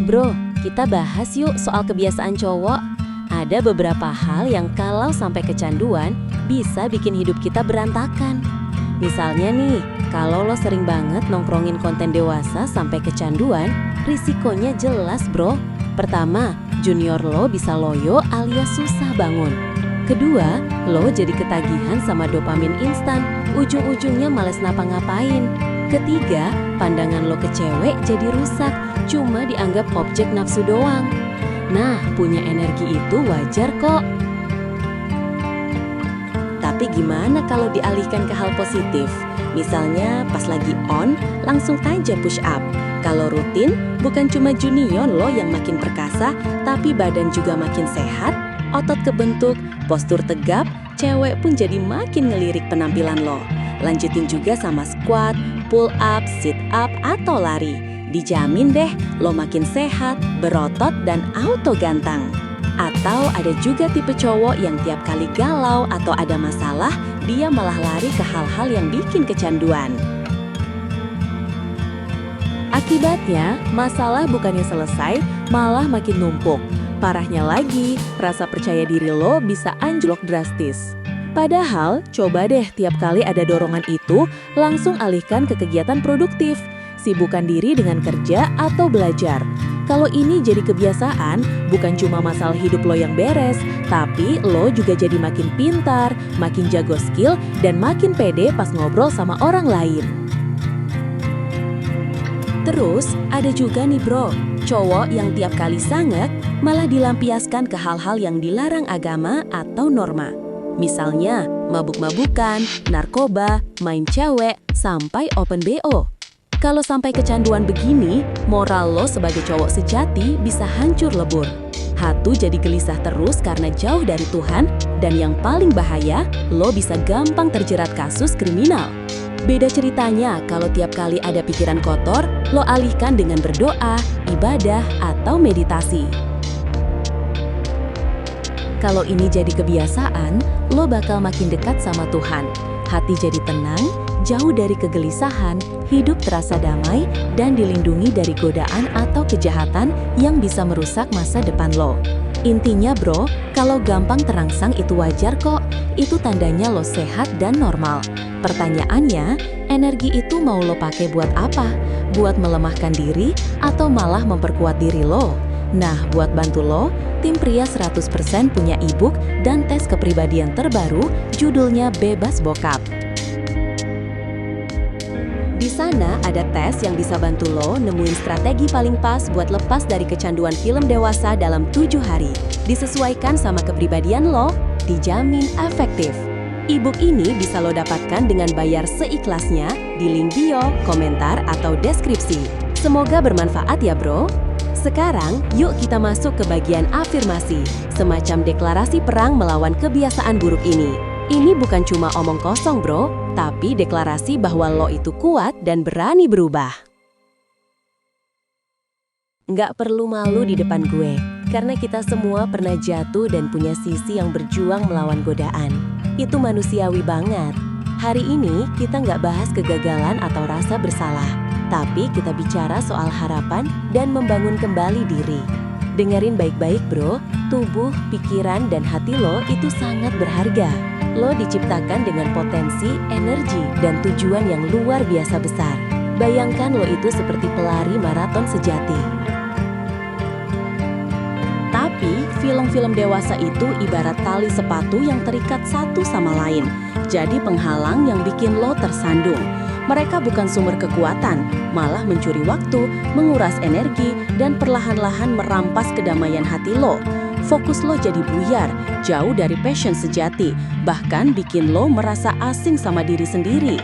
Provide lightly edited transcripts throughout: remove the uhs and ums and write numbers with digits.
Bro, kita bahas yuk soal kebiasaan cowok. Ada beberapa hal yang kalau sampai kecanduan, bisa bikin hidup kita berantakan. Misalnya nih, kalau lo sering banget nongkrongin konten dewasa sampai kecanduan, risikonya jelas bro. Pertama, junior lo bisa loyo alias susah bangun. Kedua, lo jadi ketagihan sama dopamin instan, ujung-ujungnya males ngapa-ngapain. Ketiga, pandangan lo ke cewek jadi rusak, cuma dianggap objek nafsu doang. Nah, punya energi itu wajar kok. Tapi gimana kalau dialihkan ke hal positif? Misalnya pas lagi on, langsung aja push up. Kalau rutin, bukan cuma junior lo yang makin perkasa, tapi badan juga makin sehat, otot kebentuk, postur tegap, cewek pun jadi makin ngelirik penampilan lo. Lanjutin juga sama squat, pull up, sit up, atau lari. Dijamin deh, lo makin sehat, berotot, dan auto ganteng. Atau ada juga tipe cowok yang tiap kali galau atau ada masalah, dia malah lari ke hal-hal yang bikin kecanduan. Akibatnya, masalah bukannya selesai, malah makin numpuk. Parahnya lagi, rasa percaya diri lo bisa anjlok drastis. Padahal, coba deh tiap kali ada dorongan itu, langsung alihkan ke kegiatan produktif. Sibukkan diri dengan kerja atau belajar. Kalau ini jadi kebiasaan, bukan cuma masalah hidup lo yang beres, tapi lo juga jadi makin pintar, makin jago skill, dan makin pede pas ngobrol sama orang lain. Terus, ada juga nih bro, cowok yang tiap kali sangat malah dilampiaskan ke hal-hal yang dilarang agama atau norma. Misalnya, mabuk-mabukan, narkoba, main cewek, sampai open BO. Kalau sampai kecanduan begini, moral lo sebagai cowok sejati bisa hancur lebur. Hatu jadi gelisah terus karena jauh dari Tuhan, dan yang paling bahaya, lo bisa gampang terjerat kasus kriminal. Beda ceritanya kalau tiap kali ada pikiran kotor, lo alihkan dengan berdoa, ibadah, atau meditasi. Kalau ini jadi kebiasaan, lo bakal makin dekat sama Tuhan. Hati jadi tenang, jauh dari kegelisahan, hidup terasa damai, dan dilindungi dari godaan atau kejahatan yang bisa merusak masa depan lo. Intinya bro, kalau gampang terangsang itu wajar kok. Itu tandanya lo sehat dan normal. Pertanyaannya, energi itu mau lo pakai buat apa? Buat melemahkan diri atau malah memperkuat diri lo? Nah, buat bantu lo, tim Pria 100% punya e-book dan tes kepribadian terbaru, judulnya Bebas Bokap. Di sana ada tes yang bisa bantu lo nemuin strategi paling pas buat lepas dari kecanduan film dewasa dalam 7 hari. Disesuaikan sama kepribadian lo, dijamin efektif. E-book ini bisa lo dapatkan dengan bayar seikhlasnya di link bio, komentar, atau deskripsi. Semoga bermanfaat ya bro. Sekarang, yuk kita masuk ke bagian afirmasi, semacam deklarasi perang melawan kebiasaan buruk ini. Ini bukan cuma omong kosong bro, tapi deklarasi bahwa lo itu kuat dan berani berubah. Nggak perlu malu di depan gue, karena kita semua pernah jatuh dan punya sisi yang berjuang melawan godaan. Itu manusiawi banget. Hari ini kita nggak bahas kegagalan atau rasa bersalah, tapi kita bicara soal harapan dan membangun kembali diri. Dengerin baik-baik bro, tubuh, pikiran, dan hati lo itu sangat berharga. Lo diciptakan dengan potensi, energi, dan tujuan yang luar biasa besar. Bayangkan lo itu seperti pelari maraton sejati. Tapi, film-film dewasa itu ibarat tali sepatu yang terikat satu sama lain. Jadi penghalang yang bikin lo tersandung. Mereka bukan sumber kekuatan, malah mencuri waktu, menguras energi, dan perlahan-lahan merampas kedamaian hati lo. Fokus lo jadi buyar, jauh dari passion sejati, bahkan bikin lo merasa asing sama diri sendiri.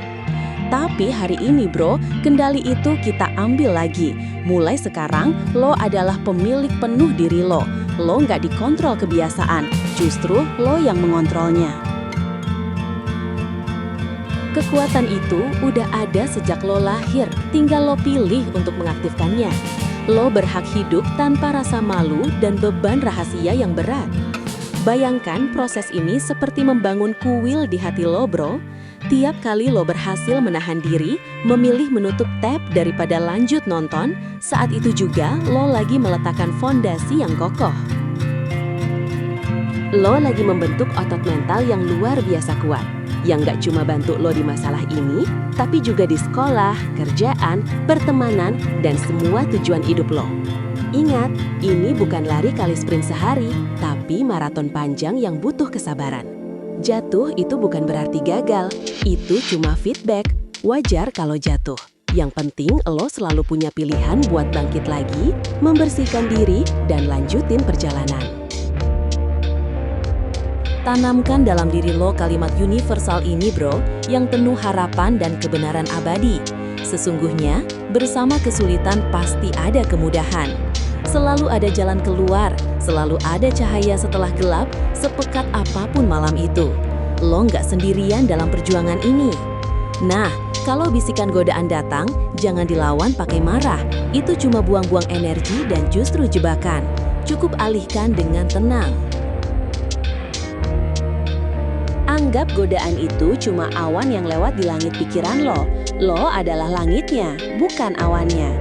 Tapi hari ini bro, kendali itu kita ambil lagi. Mulai sekarang, lo adalah pemilik penuh diri lo. Lo nggak dikontrol kebiasaan, justru lo yang mengontrolnya. Kekuatan itu udah ada sejak lo lahir, tinggal lo pilih untuk mengaktifkannya. Lo berhak hidup tanpa rasa malu dan beban rahasia yang berat. Bayangkan proses ini seperti membangun kuil di hati lo bro. Tiap kali lo berhasil menahan diri, memilih menutup tab daripada lanjut nonton, saat itu juga lo lagi meletakkan fondasi yang kokoh. Lo lagi membentuk otot mental yang luar biasa kuat, yang gak cuma bantu lo di masalah ini, tapi juga di sekolah, kerjaan, pertemanan, dan semua tujuan hidup lo. Ingat, ini bukan lari kali sprint sehari, tapi maraton panjang yang butuh kesabaran. Jatuh itu bukan berarti gagal, itu cuma feedback. Wajar kalau jatuh. Yang penting lo selalu punya pilihan buat bangkit lagi, membersihkan diri, dan lanjutin perjalanan. Tanamkan dalam diri lo kalimat universal ini bro, yang penuh harapan dan kebenaran abadi. Sesungguhnya, bersama kesulitan pasti ada kemudahan. Selalu ada jalan keluar, selalu ada cahaya setelah gelap, sepekat apapun malam itu. Lo nggak sendirian dalam perjuangan ini. Nah, kalau bisikan godaan datang, jangan dilawan pakai marah. Itu cuma buang-buang energi dan justru jebakan. Cukup alihkan dengan tenang. Anggap godaan itu cuma awan yang lewat di langit pikiran lo. Lo adalah langitnya, bukan awannya.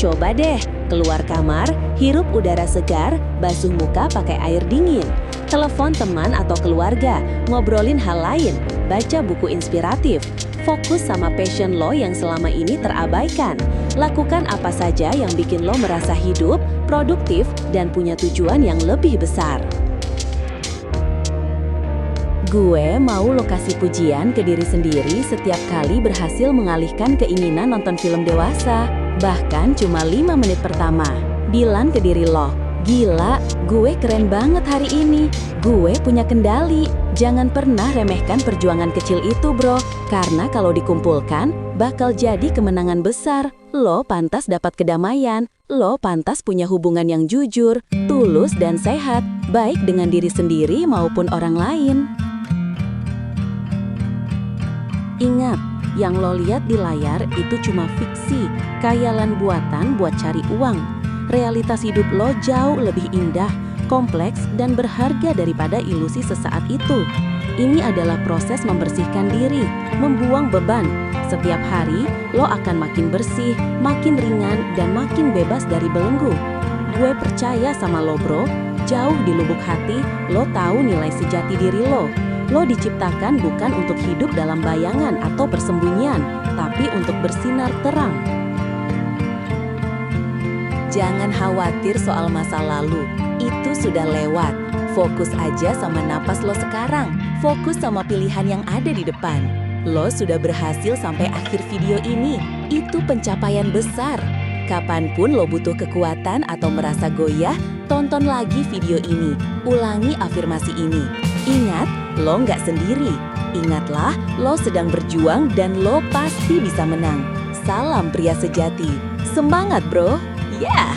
Coba deh, keluar kamar, hirup udara segar, basuh muka pakai air dingin. Telepon teman atau keluarga, ngobrolin hal lain, baca buku inspiratif. Fokus sama passion lo yang selama ini terabaikan. Lakukan apa saja yang bikin lo merasa hidup, produktif, dan punya tujuan yang lebih besar. Gue mau lo kasih pujian ke diri sendiri setiap kali berhasil mengalihkan keinginan nonton film dewasa. Bahkan cuma 5 menit pertama. Bilang ke diri lo, gila, gue keren banget hari ini. Gue punya kendali. Jangan pernah remehkan perjuangan kecil itu bro. Karena kalau dikumpulkan, bakal jadi kemenangan besar. Lo pantas dapat kedamaian. Lo pantas punya hubungan yang jujur, tulus dan sehat. Baik dengan diri sendiri maupun orang lain. Ingat, yang lo lihat di layar itu cuma fiksi, khayalan buatan buat cari uang. Realitas hidup lo jauh lebih indah, kompleks, dan berharga daripada ilusi sesaat itu. Ini adalah proses membersihkan diri, membuang beban. Setiap hari, lo akan makin bersih, makin ringan, dan makin bebas dari belenggu. Gue percaya sama lo bro, jauh di lubuk hati, lo tahu nilai sejati diri lo. Lo diciptakan bukan untuk hidup dalam bayangan atau persembunyian, tapi untuk bersinar terang. Jangan khawatir soal masa lalu, itu sudah lewat. Fokus aja sama napas lo sekarang, fokus sama pilihan yang ada di depan. Lo sudah berhasil sampai akhir video ini, itu pencapaian besar. Kapanpun lo butuh kekuatan atau merasa goyah, tonton lagi video ini, ulangi afirmasi ini. Ingat, lo nggak sendiri. Ingatlah, lo sedang berjuang dan lo pasti bisa menang. Salam pria sejati. Semangat bro! Yeah!